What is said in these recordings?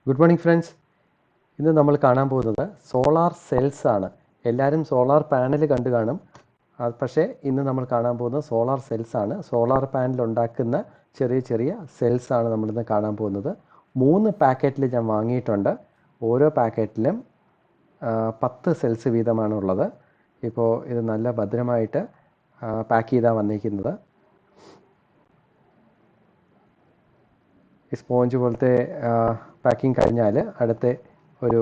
Good morning friends. ഇന്ന് നമ്മൾ കാണാൻ പോകുന്നത് സോളാർ സെൽസ് ആണ്. എല്ലാവരും സോളാർ പാനൽ കണ്ടു കാണും, പക്ഷേ ഇന്ന് നമ്മൾ കാണാൻ പോകുന്നത് സോളാർ സെൽസ് ആണ്. സോളാർ പാനൽ ഉണ്ടാക്കുന്ന ചെറിയ ചെറിയ സെൽസ് ആണ് നമ്മളിന്ന് കാണാൻ പോകുന്നത്. 3 പാക്കറ്റിൽ ഞാൻ വാങ്ങിയിട്ടുണ്ട്. ഓരോ പാക്കറ്റിലും 10 സെൽസ് വീതമാണ് ഉള്ളത്. ഇപ്പോൾ ഇത് നല്ല ഭദ്രമായിട്ട് പാക്ക് ചെയ്താണ് വന്നിരിക്കുന്നത്. ഈ സ്പോഞ്ച് പോലത്തെ പാക്കിംഗ് കഴിഞ്ഞാൽ അടുത്ത ഒരു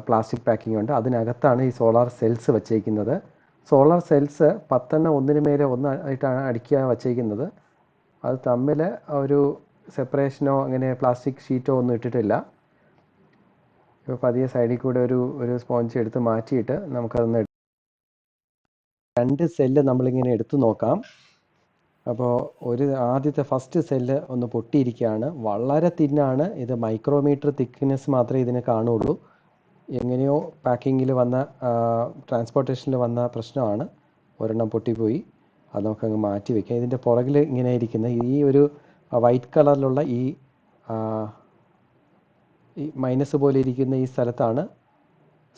പ്ലാസ്റ്റിക് പാക്കിംഗ് ഉണ്ട്. അതിനകത്താണ് ഈ സോളാർ സെൽസ് വച്ചേക്കുന്നത്. സോളാർ സെൽസ് 10 ഒന്നിന് മേലെ ഒന്നായിട്ടാണ് അടുക്കിയാണ് വച്ചേക്കുന്നത്. അത് തമ്മിൽ ഒരു സെപ്പറേഷനോ അങ്ങനെ പ്ലാസ്റ്റിക് ഷീറ്റോ ഒന്നും ഇട്ടിട്ടില്ല. ഇപ്പോൾ പതിയെ സൈഡിൽ കൂടെ ഒരു സ്പോഞ്ച് എടുത്ത് മാറ്റിയിട്ട് നമുക്കതൊന്ന് 2 സെല്ല് നമ്മളിങ്ങനെ എടുത്തു നോക്കാം. അപ്പോൾ ആദ്യത്തെ ഫസ്റ്റ് സെല്ല് ഒന്ന് പൊട്ടിയിരിക്കുകയാണ്. വളരെ തിന്നാണ്. ഇത് മൈക്രോമീറ്റർ തിക്നെസ് മാത്രമേ ഇതിന് കാണുള്ളൂ. എങ്ങനെയോ പാക്കിങ്ങിൽ വന്ന ട്രാൻസ്പോർട്ടേഷനിൽ വന്ന പ്രശ്നമാണ്. ഒരെണ്ണം പൊട്ടിപ്പോയി. അത് നമുക്കങ്ങ് മാറ്റി വയ്ക്കാം. ഇതിൻ്റെ പുറകിൽ ഇങ്ങനെ ഇരിക്കുന്ന ഈ ഒരു വൈറ്റ് കളറിലുള്ള ഈ മൈനസ് പോലെ ഇരിക്കുന്ന ഈ സ്ഥലത്താണ്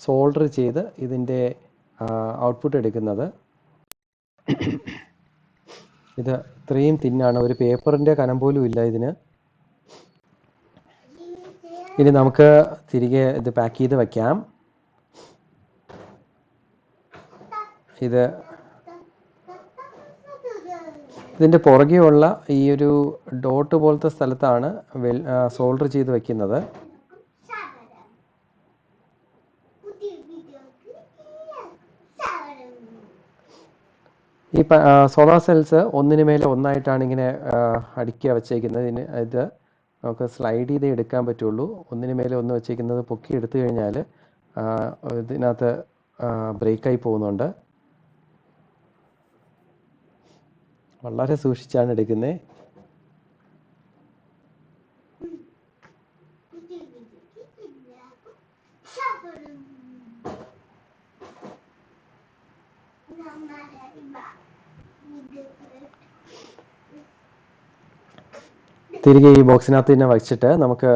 സോൾഡർ ചെയ്ത് ഇതിൻ്റെ ഔട്ട്പുട്ട് എടുക്കുന്നത്. ഇത് ഇത്രയും തിന്നാണ്, ഒരു പേപ്പറിൻ്റെ കനം പോലും ഇല്ല ഇതിന്. ഇനി നമുക്ക് തിരികെ ഇത് പാക്ക് ചെയ്ത് വയ്ക്കാം. ഇതിൻ്റെ പുറകെയുള്ള ഈ ഒരു ഡോട്ട് പോലത്തെ സ്ഥലത്താണ് സോൾഡർ ചെയ്ത് വയ്ക്കുന്നത്. ഈ സോളാർ സെൽസ് ഒന്നിന് മേലെ ഒന്നായിട്ടാണ് ഇങ്ങനെ അടുക്കി വച്ചേക്കുന്നത്. ഇത് നമുക്ക് സ്ലൈഡ് ചെയ്ത് എടുക്കാൻ പറ്റുള്ളൂ. ഒന്നിന് മേലെ ഒന്ന് വെച്ചേക്കുന്നത് പൊക്കി എടുത്തു കഴിഞ്ഞാൽ ഇതിനകത്ത് ബ്രേക്കായി പോകുന്നുണ്ട്. വളരെ സൂക്ഷിച്ചാണ് എടുക്കുന്നത്. തിരികെ ഈ ബോക്സിനകത്ത് തന്നെ വച്ചിട്ട് നമുക്ക്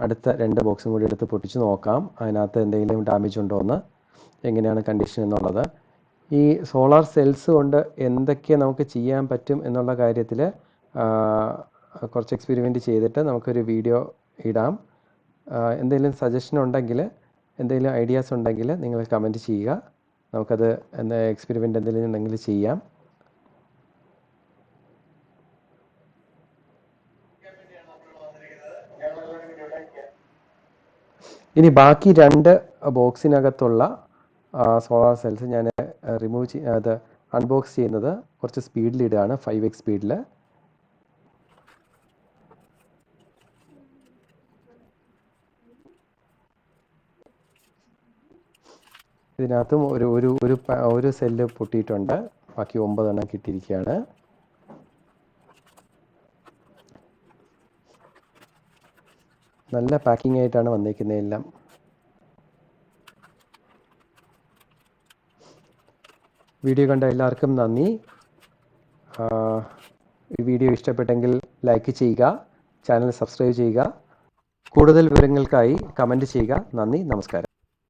അടുത്ത 2 ബോക്സും കൂടി എടുത്ത് പൊട്ടിച്ച് നോക്കാം. അതിനകത്ത് എന്തെങ്കിലും ഡാമേജ് ഉണ്ടോ എന്ന്, എങ്ങനെയാണ് കണ്ടീഷൻ എന്നുള്ളത്. ഈ സോളാർ സെൽസ് കൊണ്ട് എന്തൊക്കെ നമുക്ക് ചെയ്യാൻ പറ്റും എന്നുള്ള കാര്യത്തിൽ കുറച്ച് എക്സ്പെരിമെൻറ്റ് ചെയ്തിട്ട് നമുക്കൊരു വീഡിയോ ഇടാം. എന്തെങ്കിലും സജഷൻ ഉണ്ടെങ്കിൽ, എന്തെങ്കിലും ഐഡിയാസ് ഉണ്ടെങ്കിൽ നിങ്ങൾ കമൻറ്റ് ചെയ്യുക. നമുക്കത് എക്സ്പെരിമെൻ്റ് എന്തെങ്കിലും ഉണ്ടെങ്കിൽ ചെയ്യാം. ഇനി ബാക്കി 2 ബോക്സിനകത്തുള്ള സോളാർ സെൽസ് ഞാൻ അത് അൺബോക്സ് ചെയ്യുന്നത് കുറച്ച് സ്പീഡിലിടുകയാണ്, 5x സ്പീഡിൽ. ഇതിനകത്തും ഒരു സെല്ല് പൊട്ടിയിട്ടുണ്ട്. ബാക്കി 9 എണ്ണം കിട്ടിയിരിക്കുകയാണ്. നല്ല പാക്കിംഗ് ആയിട്ടാണ് വന്നിരിക്കുന്നത് എല്ലാം. വീഡിയോ കണ്ട എല്ലാവർക്കും നന്ദി. ഈ വീഡിയോ ഇഷ്ടപ്പെട്ടെങ്കിൽ ലൈക്ക് ചെയ്യുക, ചാനൽ സബ്സ്ക്രൈബ് ചെയ്യുക. കൂടുതൽ വിവരങ്ങൾക്കായി കമൻറ്റ് ചെയ്യുക. നന്ദി, നമസ്കാരം.